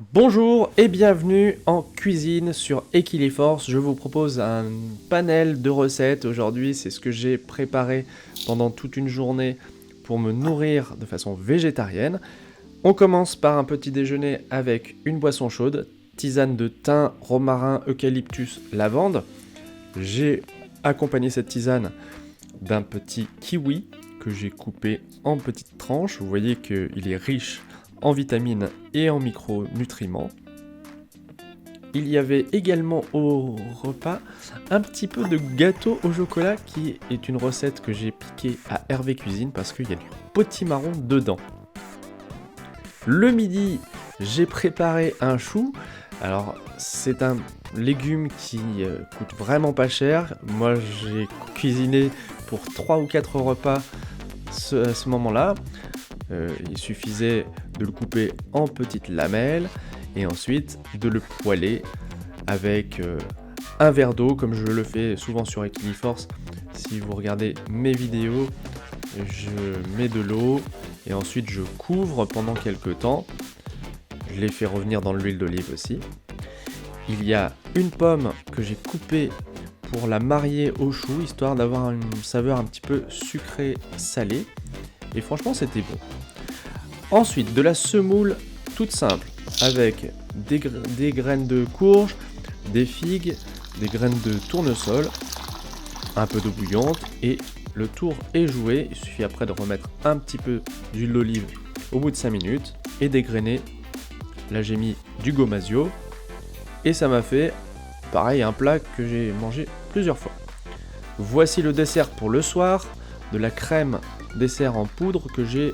Bonjour et bienvenue en cuisine sur Equiliforce. Je vous propose un panel de recettes. Aujourd'hui, c'est ce que j'ai préparé pendant toute une journée pour me nourrir de façon végétarienne. On commence par un petit déjeuner avec une boisson chaude, tisane de thym, romarin, eucalyptus, lavande. J'ai accompagné cette tisane d'un petit kiwi que j'ai coupé en petites tranches. Vous voyez qu'il est riche en vitamines et en micronutriments. Il y avait également au repas un petit peu de gâteau au chocolat qui est une recette que j'ai piquée à Hervé Cuisine parce qu'il y a du potimarron dedans. Le midi, j'ai préparé un chou. Alors, c'est un légume qui coûte vraiment pas cher. Moi, j'ai cuisiné pour 3 ou 4 repas à ce moment-là. Il suffisait de le couper en petites lamelles et ensuite de le poêler avec un verre d'eau, comme je le fais souvent sur Equiliforce. Si vous regardez mes vidéos, je mets de l'eau et ensuite je couvre pendant quelques temps. Je les fais revenir dans l'huile d'olive aussi. Il y a une pomme que j'ai coupée pour la marier au chou, histoire d'avoir une saveur un petit peu sucrée-salée. Et franchement, c'était bon. Ensuite, de la semoule toute simple, avec des graines de courge, des figues, des graines de tournesol, un peu d'eau bouillante, et le tour est joué. Il suffit après de remettre un petit peu d'huile d'olive au bout de 5 minutes, et dégrainer. Là, j'ai mis du gomasio, et ça m'a fait, pareil, un plat que j'ai mangé plusieurs fois. Voici le dessert pour le soir, de la crème dessert en poudre que j'ai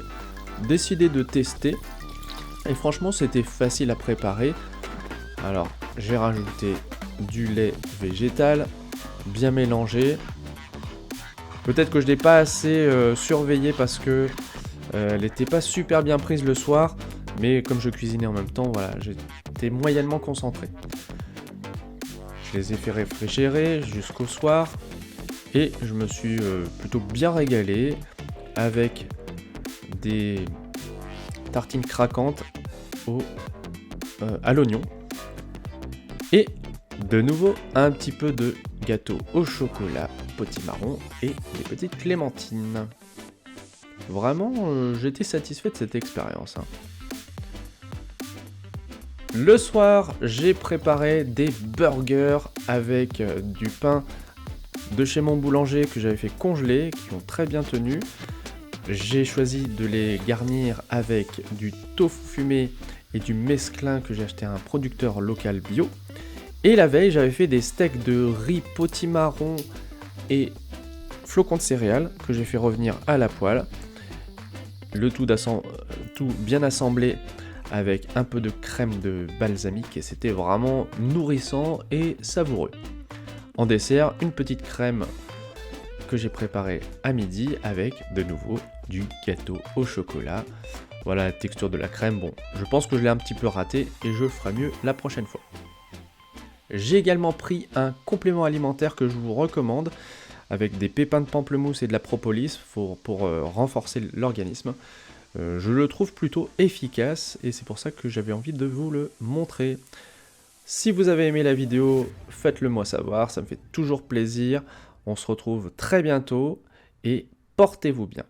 décidé de tester. Et franchement, c'était facile à préparer. Alors, j'ai rajouté du lait végétal, bien mélangé. Peut-être que je l'ai pas assez surveillé parce que elle n'était pas super bien prise le soir. Mais comme je cuisinais en même temps, voilà, j'étais moyennement concentré. Je les ai fait réfrigérer jusqu'au soir. Et je me suis plutôt bien régalé avec des tartines craquantes à l'oignon. Et de nouveau, un petit peu de gâteau au chocolat, potimarron et des petites clémentines. Vraiment, j'étais satisfait de cette expérience. Le soir, j'ai préparé des burgers avec du pain de chez mon boulanger que j'avais fait congeler, qui ont très bien tenu. J'ai choisi de les garnir avec du tofu fumé et du mesclin que j'ai acheté à un producteur local bio. Et la veille, j'avais fait des steaks de riz potimarron et flocons de céréales que j'ai fait revenir à la poêle. Le tout bien assemblé avec un peu de crème de balsamique et c'était vraiment nourrissant et savoureux. En dessert, une petite crème que j'ai préparée à midi avec de nouveau du gâteau au chocolat. Voilà la texture de la crème. Bon, je pense que je l'ai un petit peu raté et je ferai mieux la prochaine fois. J'ai également pris un complément alimentaire que je vous recommande avec des pépins de pamplemousse et de la propolis pour renforcer l'organisme. Je le trouve plutôt efficace et c'est pour ça que j'avais envie de vous le montrer. Si vous avez aimé la vidéo, faites-le moi savoir, ça me fait toujours plaisir. On se retrouve très bientôt et portez-vous bien.